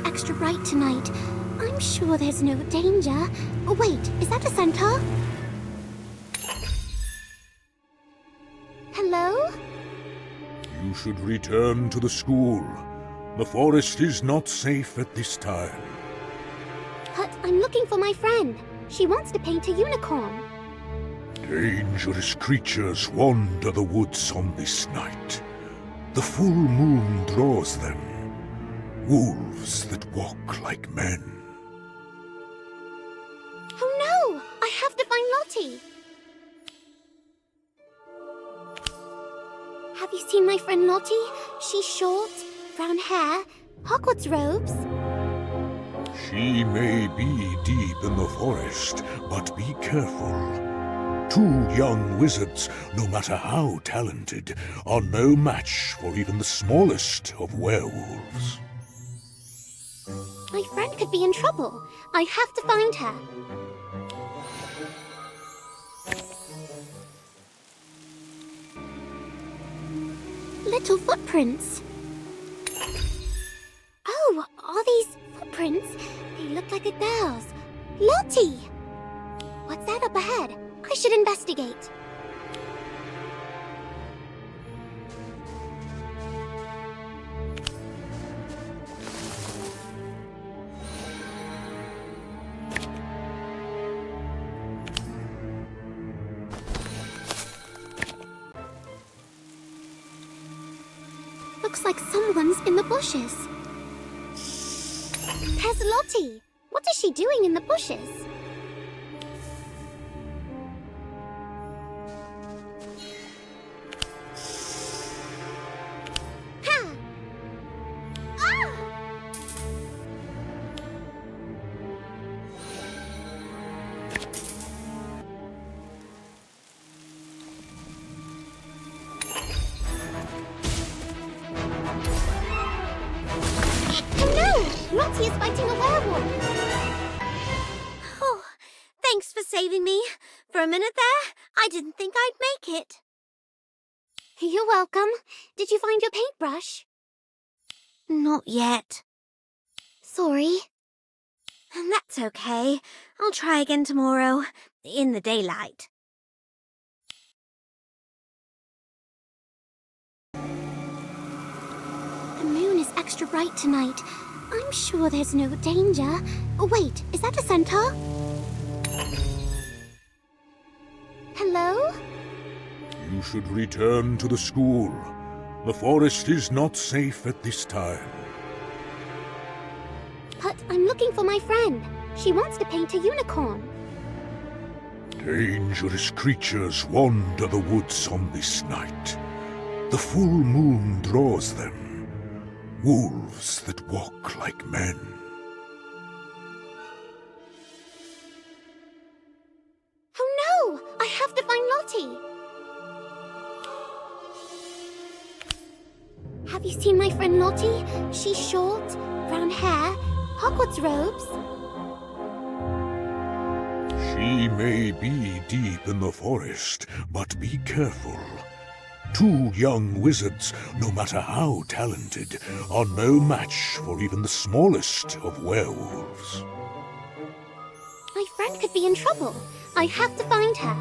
extra bright tonight. I'm sure there's no danger. Oh, wait, is that a centaur? Hello? You should return to the school. The forest is not safe at this time. But I'm looking for my friend. She wants to paint a unicorn. Dangerous creatures wander the woods on this night. The full moon draws them. Wolves that walk like men. Oh no! I have to find Lottie! Have you seen my friend Lottie? She's short, brown hair, Hogwarts robes. She may be deep in the forest, but be careful. Two young wizards, no matter how talented, are no match for even the smallest of werewolves. My friend could be in trouble. I have to find her. Little footprints. Oh, are these footprints? They look like a girl's. Lottie! What's that up ahead? I should investigate. Looks like someone's in the bushes. There's Lottie. What is she doing in the bushes? Ha! Ah! Oh no! Lottie is fighting a werewolf! Oh, thanks for saving me. For a minute there, I didn't think I'd make it. You're welcome. Did you find your paintbrush? Not yet. Sorry. That's okay. I'll try again tomorrow, in the daylight. The moon is extra bright tonight. I'm sure there's no danger. Oh, wait, is that a centaur? Hello? You should return to the school. The forest is not safe at this time. But I'm looking for my friend. She wants to paint a unicorn. Dangerous creatures wander the woods on this night. The full moon draws them. Wolves that walk like men. Oh no! I have to find Lottie! Have you seen my friend Lottie? She's short, brown hair, Hogwarts robes. She may be deep in the forest, but be careful. Two young wizards, no matter how talented, are no match for even the smallest of werewolves. My friend could be in trouble. I have to find her.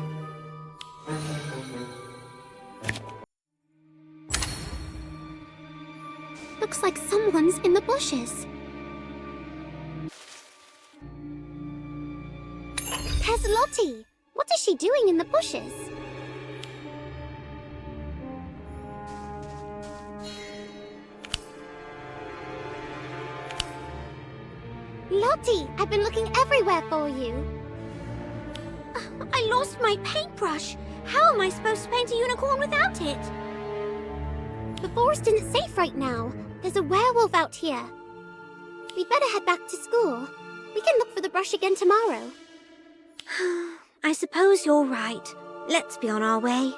Looks like someone's in the bushes. There's Lottie. What is she doing in the bushes? Lottie, I've been looking everywhere for you. I lost my paintbrush. How am I supposed to paint a unicorn without it? The forest isn't safe right now. There's a werewolf out here. We'd better head back to school. We can look for the brush again tomorrow. I suppose you're right. Let's be on our way.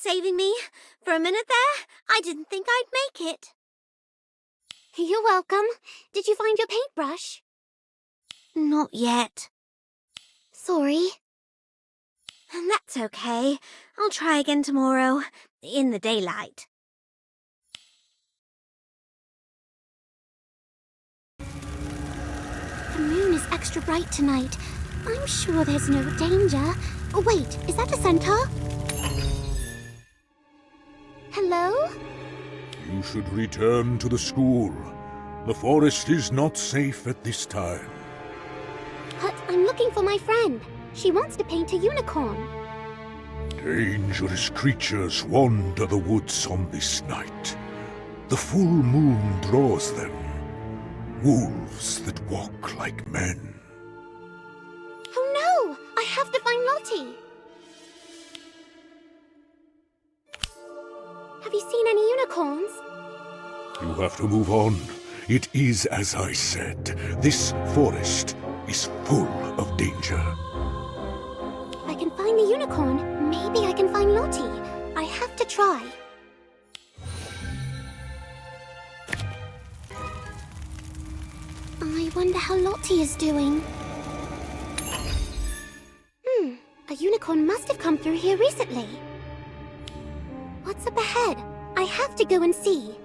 saving me. For a minute there, I didn't think I'd make it. You're welcome. Did you find your paintbrush? Not yet. Sorry. That's okay. I'll try again tomorrow, in the daylight. The moon is extra bright tonight. I'm sure there's no danger. Oh, wait, is that a centaur? Hello? You should return to the school. The forest is not safe at this time. But I'm looking for my friend. She wants to paint a unicorn. Dangerous creatures wander the woods on this night. The full moon draws them. Wolves that walk like men. Oh no! I have to find Lottie! Have you seen any unicorns? You have to move on. It is as I said. This forest is full of danger. If I can find the unicorn, maybe I can find Lottie. I have to try. I wonder how Lottie is doing. A unicorn must have come through here recently. What's up ahead? I have to go and see.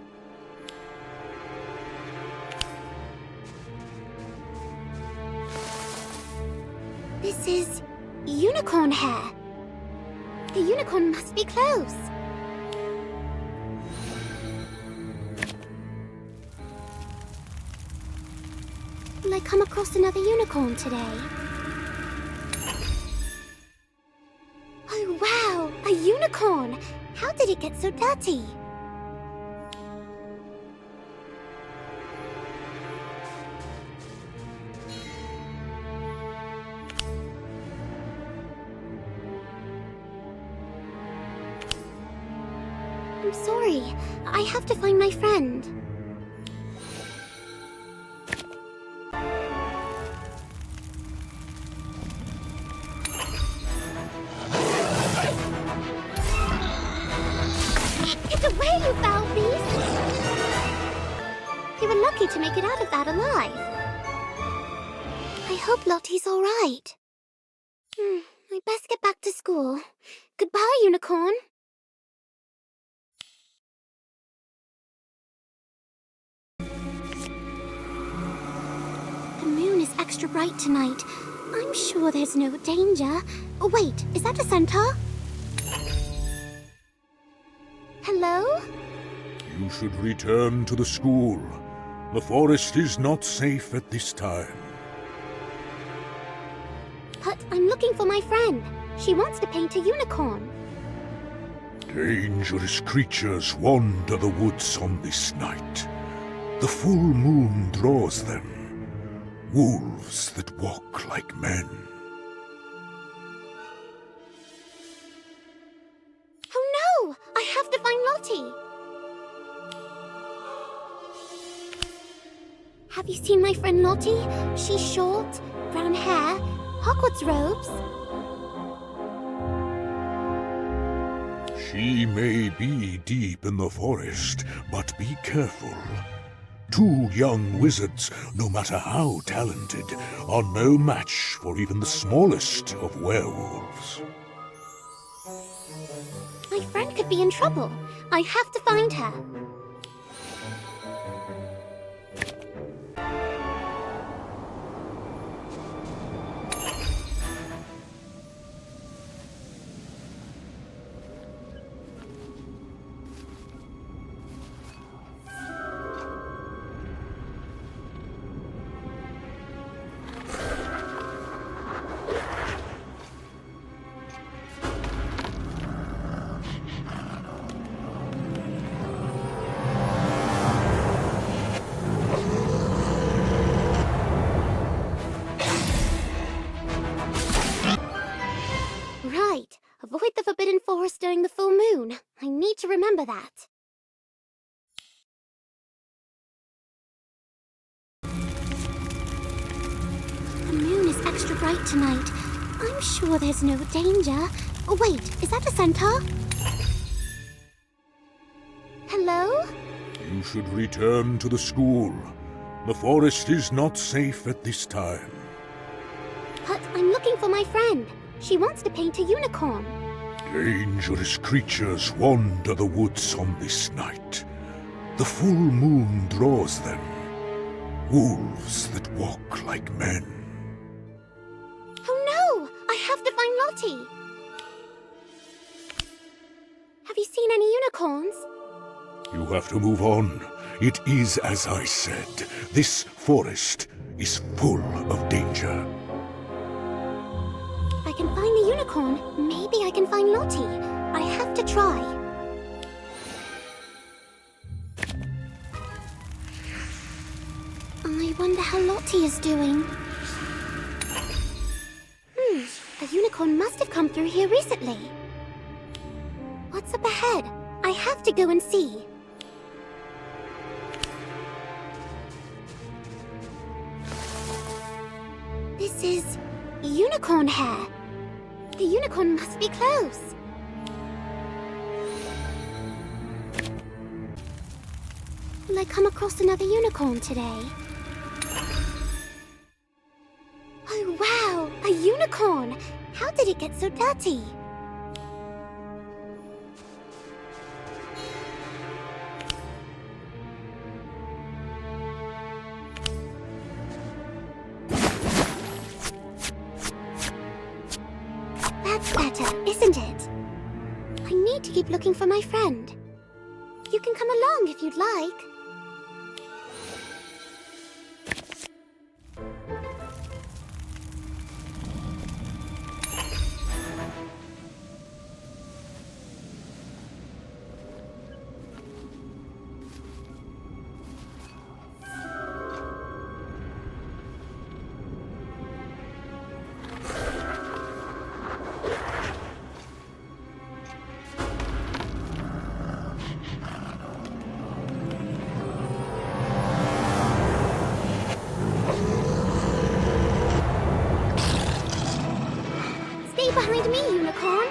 This is unicorn hair. The unicorn must be close. Will I come across another unicorn today? Oh wow, a unicorn! How did it get so dirty? I'm sorry. I have to find my friend. Get away, you foul beast! You were lucky to make it out of that alive. I hope Lottie's all right. I best get back to school. Goodbye, unicorn. The moon is extra bright tonight. I'm sure there's no danger. Oh, wait, is that a centaur? Hello? You should return to the school. The forest is not safe at this time. But I'm looking for my friend. She wants to paint a unicorn. Dangerous creatures wander the woods on this night. The full moon draws them. Wolves that walk like men. Oh no! I have to find Lottie! Have you seen my friend Lottie? She's short, brown hair, Hogwarts robes. She may be deep in the forest, but be careful. Two young wizards, no matter how talented, are no match for even the smallest of werewolves. My friend could be in trouble. I have to find her. Right. Avoid the Forbidden Forest during the full moon. I need to remember that. The moon is extra bright tonight. I'm sure there's no danger. Oh, wait, is that a centaur? You should return to the school. The forest is not safe at this time. But I'm looking for my friend. She wants to paint a unicorn. Dangerous creatures wander the woods on this night. The full moon draws them. Wolves that walk like men. Oh no! I have to find Lottie! Have you seen any unicorns? You have to move on. It is as I said. This forest is full of danger. If I can find the unicorn, maybe I can find Lottie. I have to try. I wonder how Lottie is doing. A unicorn must have come through here recently. What's up ahead? I have to go and see. This is unicorn hair. The unicorn must be close. Will I come across another unicorn today? Oh wow, a unicorn! How did it get so dirty? That's better, isn't it? I need to keep looking for my friend. You can come along if you'd like. Stay behind me, unicorn!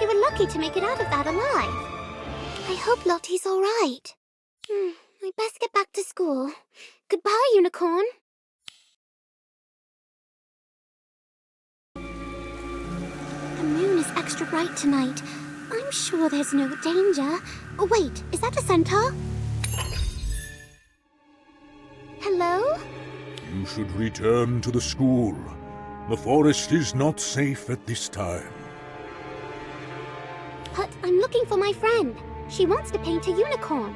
You were lucky to make it out of that alive. I hope Lottie's all right. I best get back to school. Goodbye, unicorn. The moon is extra bright tonight. I'm sure there's no danger. Oh, wait, is that a centaur? Hello? You should return to the school. The forest is not safe at this time. But I'm looking for my friend. She wants to paint a unicorn.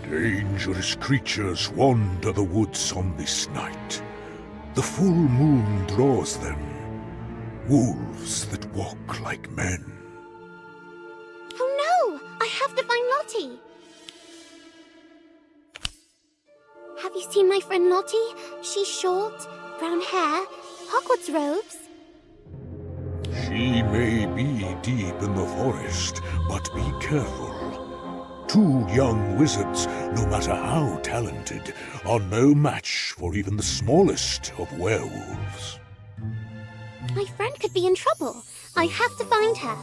Dangerous creatures wander the woods on this night. The full moon draws them. Wolves that walk like men. Oh no! I have to find Lottie! Have you seen my friend Lottie? She's short, brown hair, Hogwarts robes. She may be deep in the forest, but be careful. Two young wizards, no matter how talented, are no match for even the smallest of werewolves. My friend could be in trouble. I have to find her.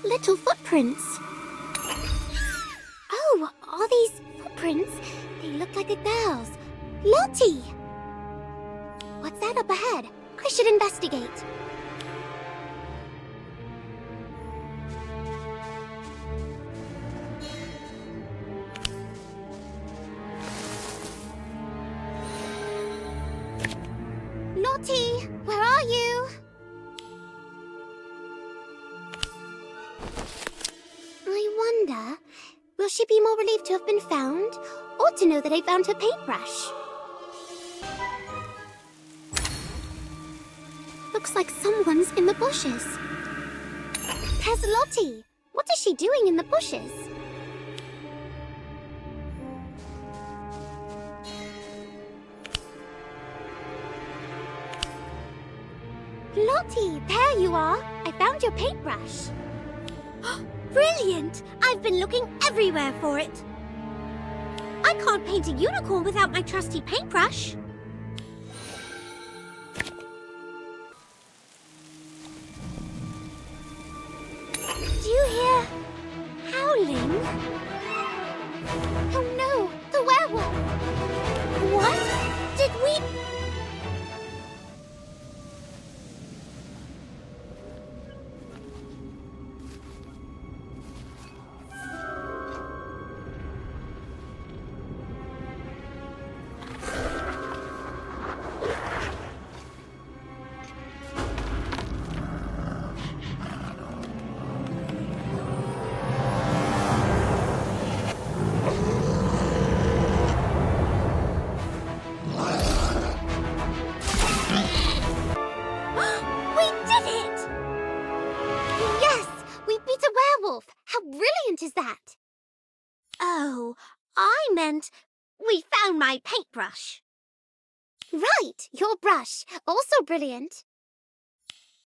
Little footprints. Oh, are these footprints? They look like a girl's. Lottie! What's that up ahead? I should investigate. Lottie, where are you? I wonder, will she be more relieved to have been found, or to know that I found her paintbrush? Looks like someone's in the bushes. There's Lottie. What is she doing in the bushes? Lottie, there you are. I found your paintbrush. Brilliant! I've been looking everywhere for it. I can't paint a unicorn without my trusty paintbrush. brilliant is that? Oh, I meant we found my paintbrush. Right, your brush. Also brilliant.